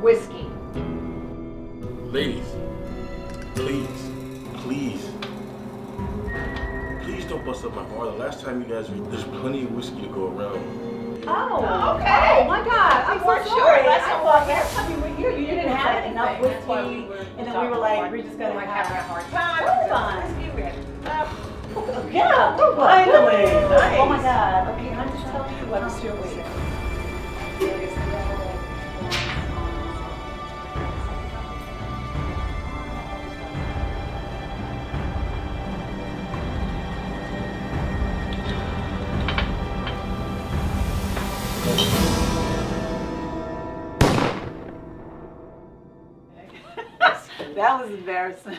whiskey. Ladies, please don't bust up my bar. The last time you guys there's plenty of whiskey to go around. Oh, okay. Oh my God, I'm weren't so sure. sorry. Last I thought last time we were here, you didn't have enough whiskey, and then we were like, we're just gonna like have having a hard time. Bourbon. Whiskey, we had enough. Yeah, Bourbon. Finally. Nice. Oh my God. Okay, I'm just telling you what I'm still waiting. That was embarrassing.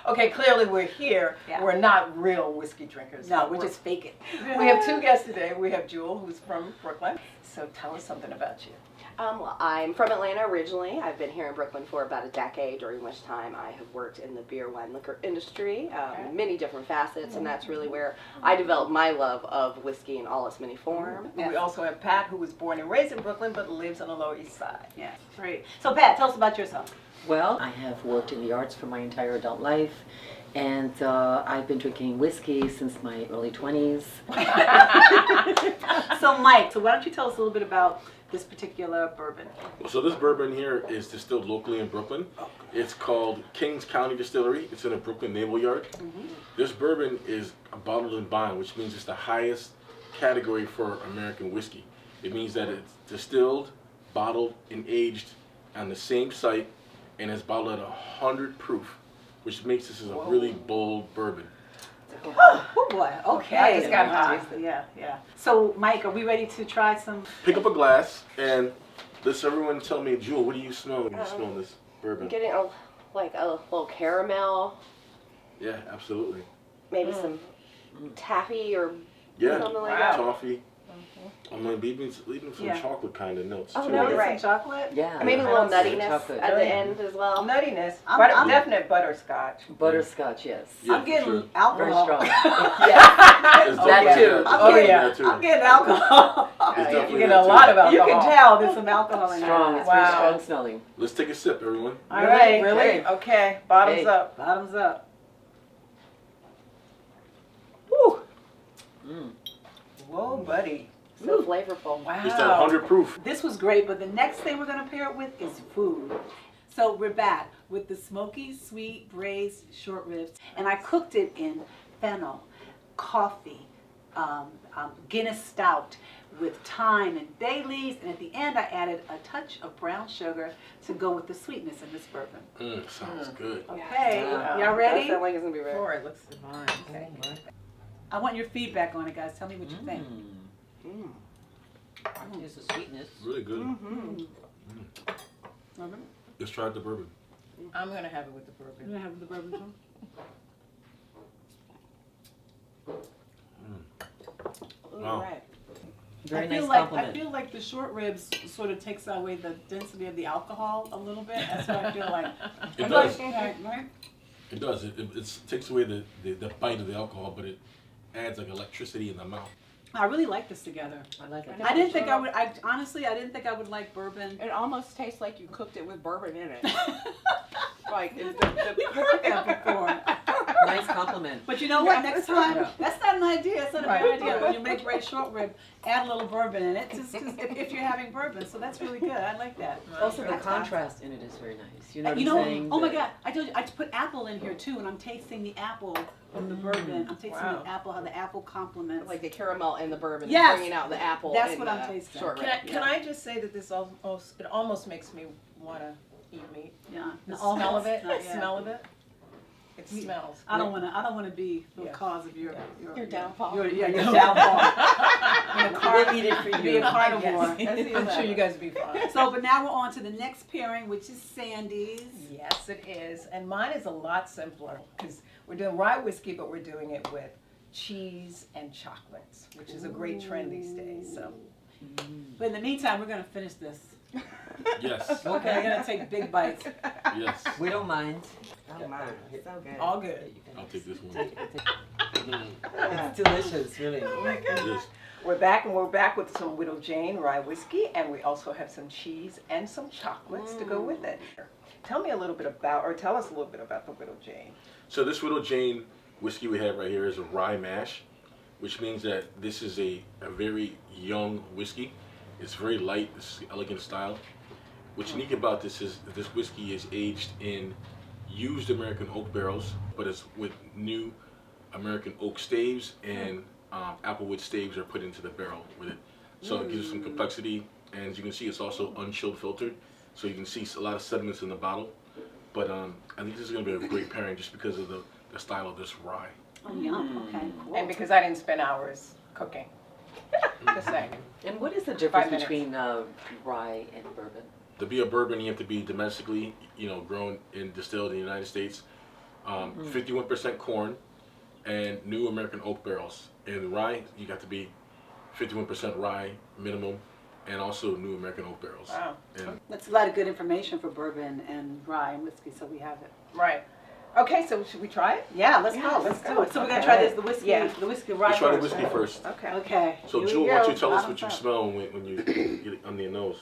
Okay, clearly we're here. Yeah. We're not real whiskey drinkers. No, we're just faking. We have two guests today. We have Jewel, who's from Brooklyn. So tell us something about you. Well, I'm from Atlanta originally. I've been here in Brooklyn for about a decade, during which time I have worked in the beer, wine, liquor industry, many different facets, and that's really where I developed my love of whiskey in all its many forms. We also have Pat, who was born and raised in Brooklyn, but lives on the Lower East Side. Yeah, great. So Pat, tell us about yourself. Well, I have worked in the arts for my entire adult life, and I've been drinking whiskey since my early 20s. So Mike, why don't you tell us a little bit about this particular bourbon? So this bourbon here is distilled locally in Brooklyn. It's called Kings County Distillery. It's in a Brooklyn Naval Yard. This bourbon is bottled in bond, which means it's the highest category for American whiskey. It means that it's distilled, bottled, and aged on the same site, and it's bottled at 100 proof, which makes this a really bold bourbon. Oh boy, okay. I just got hot. Yeah, yeah. So Mike, are we ready to try some? Pick up a glass and let's everyone tell me, Jewel, what do you smell when you smell this bourbon? I'm getting a little caramel, Yeah, absolutely. maybe some taffy or Yeah, something like Wow. that. toffee. I'm like leaving some Yeah. chocolate kind of notes Oh, too. no, Maybe you're right. some chocolate? Yeah. Maybe a I little would say nuttiness chocolate. at the end as well. Nuttiness, I'm- definite butterscotch. Butterscotch, yes. Yeah, I'm for getting sure. Very alcohol. strong. It's That definitely too. It's Oh, definitely yeah. that too. I'm getting alcohol. It's definitely You get that a lot too. of alcohol. You can tell there's some alcohol in Strong. there. It's very Wow. strong smelling. Let's take a sip, everyone. All right. Really? Okay, bottoms Hey. up. Bottoms up. Woo. Mm. Whoa, buddy. So flavorful. Wow. It's that 100 proof. This was great, but the next thing we're going to pair it with is food. So we're back with the smoky, sweet, braised short ribs. And I cooked it in fennel, coffee, Guinness stout with thyme and bay leaves. And at the end, I added a touch of brown sugar to go with the sweetness in this bourbon. Sounds good. Okay, Yeah. y'all That ready? sounds like it's gonna be very. Before it looks divine. Okay. I want your feedback on it, guys. Tell me what you think. Here's the sweetness. Really good. Let's try the bourbon. I'm gonna have it with the You bourbon. gonna have the bourbon too? Wow. Right. Very I feel nice like compliment. I feel like the short ribs sort of takes away the density of the alcohol a little bit. That's what I feel like. It does. Right? It does. It takes away the bite of the alcohol, but it adds like electricity in the mouth. I really like this together. I like it. I didn't think I would. Honestly, I didn't think I would like bourbon. It almost tastes like you cooked it with bourbon in it. Like We've heard that before. Nice compliment. But you know what? Next time, Yeah. that's not an idea. That's not a bad Right. idea. When you make braised short rib, add a little bourbon in it, just if you're having bourbon. So that's really good. I like that. Also, the contrast in it is very nice. You know what You I'm know, saying? oh my That- God! I told you I put apple in here too, and I'm tasting the apple from the bourbon. I'm tasting Wow. the apple, how the apple complements. like the caramel and the bourbon, Yes. bringing out the apple. That's in what I'm the tasting. Short rib. Can I just say that this almost makes me want to eat meat. Yeah. The smell of it. Not The yet. smell of it. It smells. I don't want to be the Yeah. cause of your Your downfall. Your downfall. We'll eat it for Be you. a carnivore. I'm sure you guys will be fine. So, but now we're on to the next pairing, which is Sandye's. Yes, it is. And mine is a lot simpler because we're doing rye whiskey, but we're doing it with cheese and chocolates, which is a great trend these days. So But in the meantime, we're gonna finish this. Yes. Okay, we're gonna take big bites. Yes. We don't mind. Oh my, it's so good. all good. I'll take this one. It's delicious, really. It is. We're back with some Widow Jane rye whiskey, and we also have some cheese and some chocolates to go with it. Tell us a little bit about the Widow Jane. So this Widow Jane whiskey we have right here is a rye mash, which means that this is a very young whiskey. It's very light, it's elegant style. What's unique about this is that this whiskey is aged in used American oak barrels, but it's with new American oak staves, and applewood staves are put into the barrel with it. So it gives it some complexity, and as you can see, it's also unchilled filtered, so you can see a lot of sediments in the bottle. But I think this is going to be a great pairing just because of the style of this rye. Oh, yum. Okay, cool. And because I didn't spend hours cooking. Just saying. And what is the 5 difference minutes. between rye and bourbon? To be a bourbon, you have to be domestically, grown and distilled in the United States. 51% corn and new American oak barrels. And rye, you got to be 51% rye minimum, and also new American oak barrels. Wow. And That's a lot of good information for bourbon and rye and whiskey, so we have it. Right. Okay, so should we try it? Yeah, let's Yeah, go. let's Let's do go. it. So we're gonna Okay. try the whiskey, Yeah. the whiskey rye let's try the first. whiskey first. Okay. Okay. So here we Jewel, go. why don't you tell us Bottoms what you up. smell when you get it under your nose?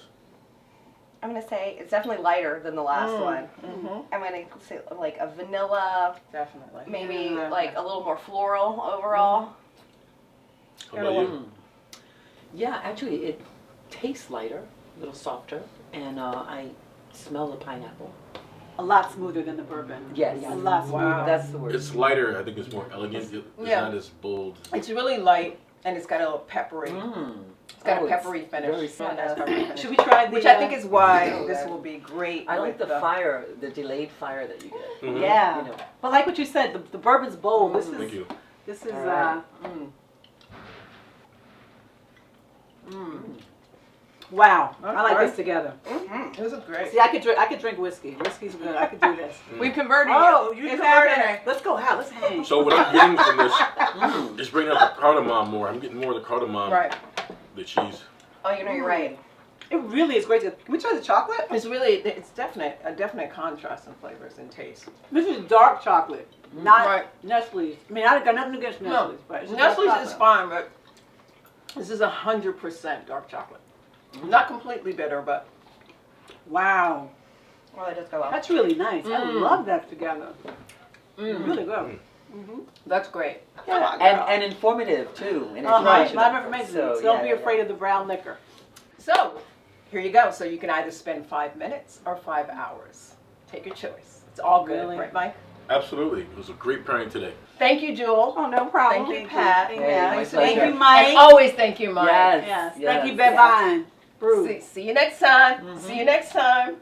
I'm gonna say it's definitely lighter than the last one. Mm-hmm. I'm gonna say like a vanilla, Definitely. maybe Yeah. like a little more floral overall. How about you? Yeah, actually, it tastes lighter, a little softer, and I smell the pineapple. A lot smoother than the bourbon. Yes. A lot smoother. Wow. That's the word. It's lighter. I think it's more elegant. It's Yeah. not as bold. It's really light, and it's got a little peppery. It's got Oh, a peppery finish. very Yeah, nice peppery finish. Should we try the? Which I think is why Oh, this that- will be great. I like with the fire, the delayed fire that you get. Mhm. Yeah. You know. But like what you said, the bourbon's bold. This Thank is you. this is All right. wow. That's I like great. this together. This is great. See, I could drink whiskey. Whiskey's good. I could do this. We've converted Oh, you. you It's have converted. it. Let's go out. Let's hang. So what I'm getting from this is bringing up the cardamom more. I'm getting more of the cardamom, Right. the cheese. Oh, you're right. It really is great. Can we try the chocolate? It's really, it's a definite contrast in flavors and taste. This is dark chocolate, not Right. Nestle's. I mean, I got nothing against No, Nestle's, but it's dark Nestle's chocolate. is fine, but this is 100% dark chocolate. Not completely bitter, but Wow, Well, it does go well. that's really nice. I love that together. Really good. that's great. Yeah. And informative too. And A lot educational. of information. So don't be afraid of the brown liquor. So, here you go. So you can either spend 5 minutes or 5 hours. Take your choice. It's all good, Really? right, Mike? Absolutely. It was a great pairing today. Thank you, Jewel. Oh, no problem. Thank you, Thank Pat. you. Yeah, Hey, thanks my for being pleasure. here. Thank you, Mike. And always thank you, Mike. Yes. Yes. Yes. Thank you, Bed-Vyne. Brew. See you next time. See you next time.